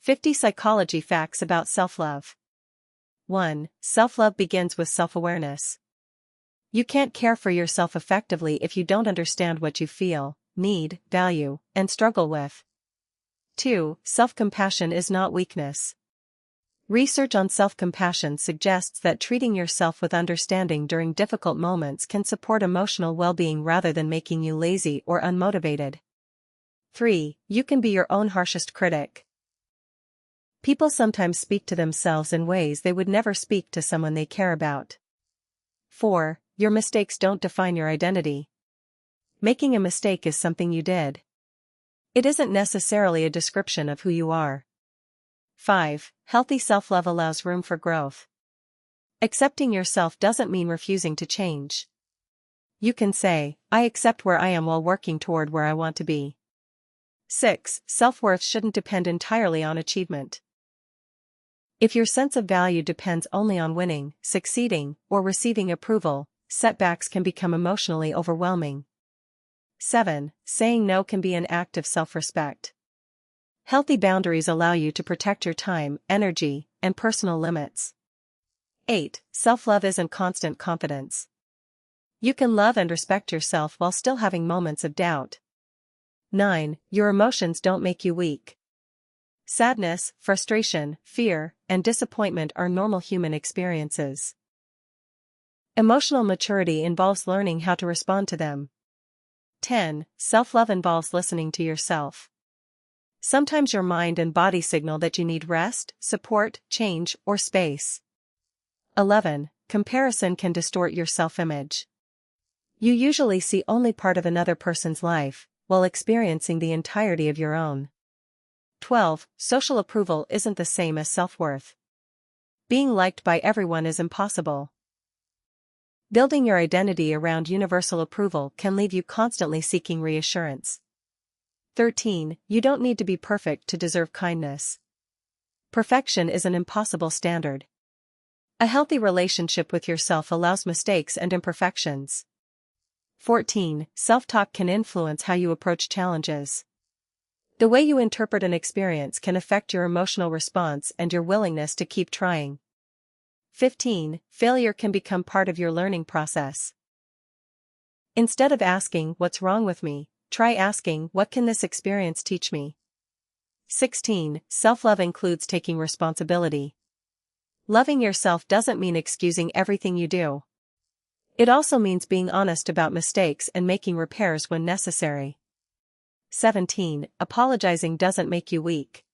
50 Psychology Facts about Self-Love. 1. Self-love begins with self-awareness. You can't care for yourself effectively if you don't understand what you feel, need, value, and struggle with. 2. Self-compassion is not weakness. Research on self-compassion suggests that treating yourself with understanding during difficult moments can support emotional well-being rather than making you lazy or unmotivated. 3. You can be your own harshest critic. People sometimes speak to themselves in ways they would never speak to someone they care about. 4. Your mistakes don't define your identity. Making a mistake is something you did. It isn't necessarily a description of who you are. 5. Healthy self-love allows room for growth. Accepting yourself doesn't mean refusing to change. You can say, I accept where I am while working toward where I want to be. 6. Self-worth shouldn't depend entirely on achievement. If your sense of value depends only on winning, succeeding, or receiving approval, setbacks can become emotionally overwhelming. 7. Saying no can be an act of self-respect. Healthy boundaries allow you to protect your time, energy, and personal limits. 8. Self-love isn't constant confidence. You can love and respect yourself while still having moments of doubt. 9. Your emotions don't make you weak. Sadness, frustration, fear, and disappointment are normal human experiences. Emotional maturity involves learning how to respond to them. 10. Self-love involves listening to yourself. Sometimes your mind and body signal that you need rest, support, change, or space. 11. Comparison can distort your self-image. You usually see only part of another person's life, while experiencing the entirety of your own. 12. Social approval isn't the same as self-worth. Being liked by everyone is impossible. Building your identity around universal approval can leave you constantly seeking reassurance. 13. You don't need to be perfect to deserve kindness. Perfection is an impossible standard. A healthy relationship with yourself allows mistakes and imperfections. 14. Self-talk can influence how you approach challenges. The way you interpret an experience can affect your emotional response and your willingness to keep trying. 15. Failure can become part of your learning process. Instead of asking, "What's wrong with me?" try asking, "What can this experience teach me?" 16. Self-love includes taking responsibility. Loving yourself doesn't mean excusing everything you do. It also means being honest about mistakes and making repairs when necessary. 17. Apologizing doesn't make you weak.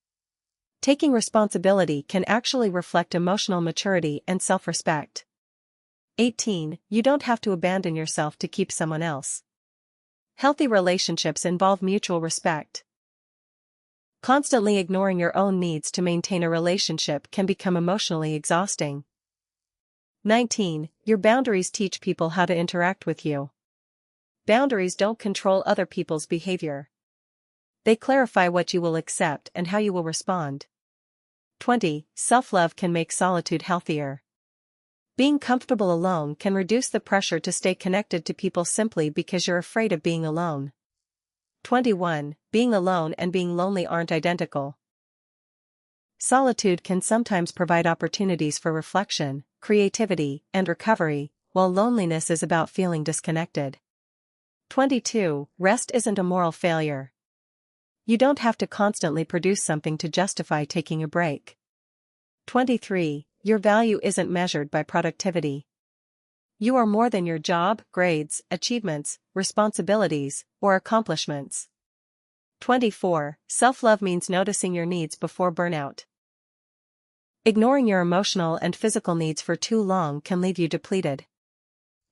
Taking responsibility can actually reflect emotional maturity and self-respect. 18. You don't have to abandon yourself to keep someone else. Healthy relationships involve mutual respect. Constantly ignoring your own needs to maintain a relationship can become emotionally exhausting. 19. Your boundaries teach people how to interact with you. Boundaries don't control other people's behavior. They clarify what you will accept and how you will respond. 20. Self-love can make solitude healthier. Being comfortable alone can reduce the pressure to stay connected to people simply because you're afraid of being alone. 21. Being alone and being lonely aren't identical. Solitude can sometimes provide opportunities for reflection, creativity, and recovery, while loneliness is about feeling disconnected. 22. Rest isn't a moral failure. You don't have to constantly produce something to justify taking a break. 23. Your value isn't measured by productivity. You are more than your job, grades, achievements, responsibilities, or accomplishments. 24. Self-love means noticing your needs before burnout. Ignoring your emotional and physical needs for too long can leave you depleted.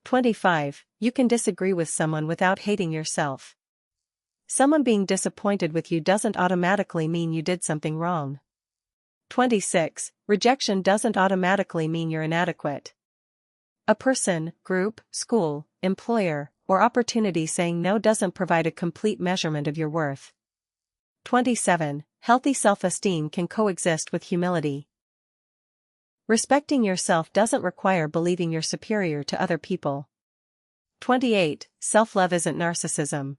25. You can disagree with someone without hating yourself. Someone being disappointed with you doesn't automatically mean you did something wrong. 26. Rejection doesn't automatically mean you're inadequate. A person, group, school, employer, or opportunity saying no doesn't provide a complete measurement of your worth. 27. Healthy self-esteem can coexist with humility. Respecting yourself doesn't require believing you're superior to other people. 28. Self-love isn't narcissism.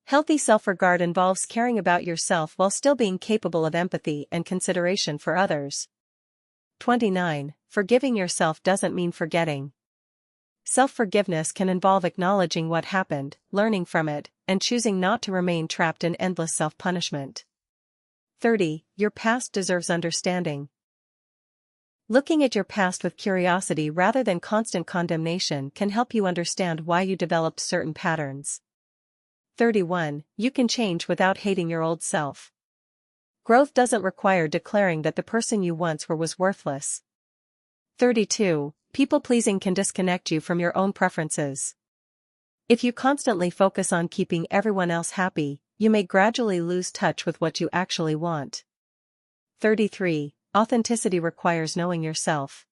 Healthy self-regard involves caring about yourself while still being capable of empathy and consideration for others. 29. Forgiving yourself doesn't mean forgetting. Self-forgiveness can involve acknowledging what happened, learning from it, and choosing not to remain trapped in endless self-punishment. 30. Your past deserves understanding. Looking at your past with curiosity rather than constant condemnation can help you understand why you developed certain patterns. 31. You can change without hating your old self. Growth doesn't require declaring that the person you once were was worthless. 32. People-pleasing can disconnect you from your own preferences. If you constantly focus on keeping everyone else happy, you may gradually lose touch with what you actually want. 33. Authenticity requires knowing yourself.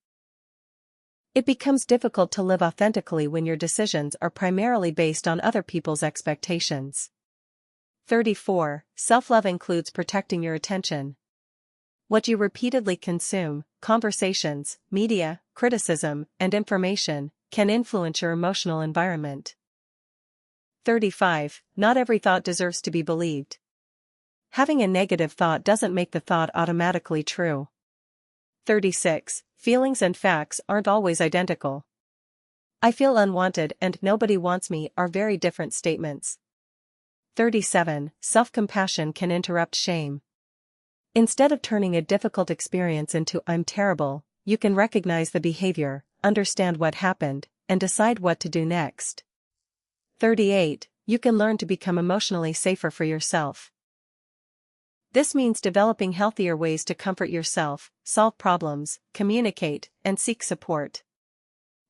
It becomes difficult to live authentically when your decisions are primarily based on other people's expectations. 34. Self-love includes protecting your attention. What you repeatedly consume, conversations, media, criticism, and information, can influence your emotional environment. 35. Not every thought deserves to be believed. Having a negative thought doesn't make the thought automatically true. 36. Feelings and facts aren't always identical. I feel unwanted and nobody wants me are very different statements. 37. Self-compassion can interrupt shame. Instead of turning a difficult experience into "I'm terrible," you can recognize the behavior, understand what happened, and decide what to do next. 38. You can learn to become emotionally safer for yourself. This means developing healthier ways to comfort yourself, solve problems, communicate, and seek support.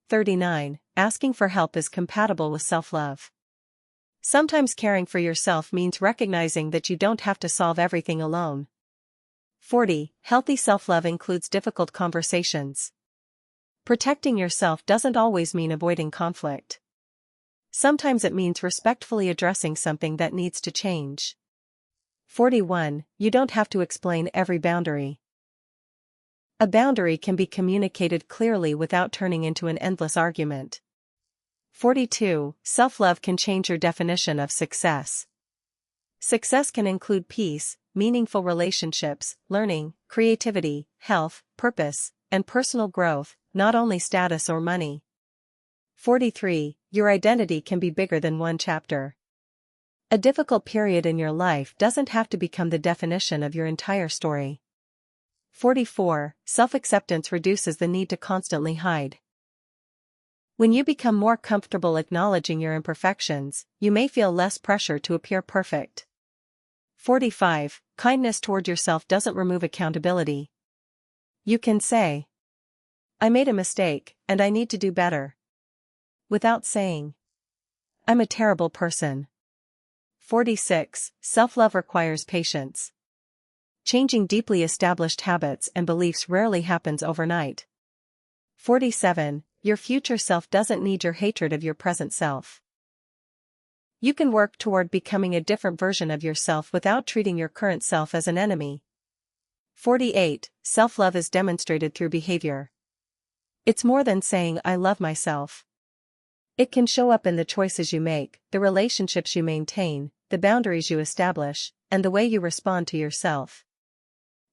39. Asking for help is compatible with self-love. Sometimes caring for yourself means recognizing that you don't have to solve everything alone. 40. Healthy self-love includes difficult conversations. Protecting yourself doesn't always mean avoiding conflict. Sometimes it means respectfully addressing something that needs to change. 41. You don't have to explain every boundary. A boundary can be communicated clearly without turning into an endless argument. 42. Self-love can change your definition of success. Success can include peace, meaningful relationships, learning, creativity, health, purpose, and personal growth, not only status or money. 43. Your identity can be bigger than one chapter. A difficult period in your life doesn't have to become the definition of your entire story. 44. Self-acceptance reduces the need to constantly hide. When you become more comfortable acknowledging your imperfections, you may feel less pressure to appear perfect. 45. Kindness toward yourself doesn't remove accountability. You can say, "I made a mistake, and I need to do better," without saying, "I'm a terrible person." 46. Self-love requires patience. Changing deeply established habits and beliefs rarely happens overnight. 47. Your future self doesn't need your hatred of your present self. You can work toward becoming a different version of yourself without treating your current self as an enemy. 48. Self-love is demonstrated through behavior. It's more than saying "I love myself." It can show up in the choices you make, the relationships you maintain, the boundaries you establish, and the way you respond to yourself.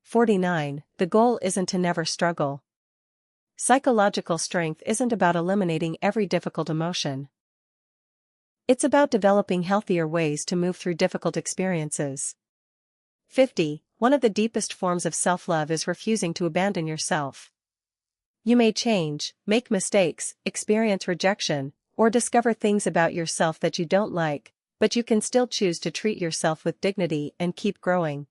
49. The goal isn't to never struggle. Psychological strength isn't about eliminating every difficult emotion. It's about developing healthier ways to move through difficult experiences. 50. One of the deepest forms of self-love is refusing to abandon yourself. You may change, make mistakes, experience rejection, or discover things about yourself that you don't like, but you can still choose to treat yourself with dignity and keep growing.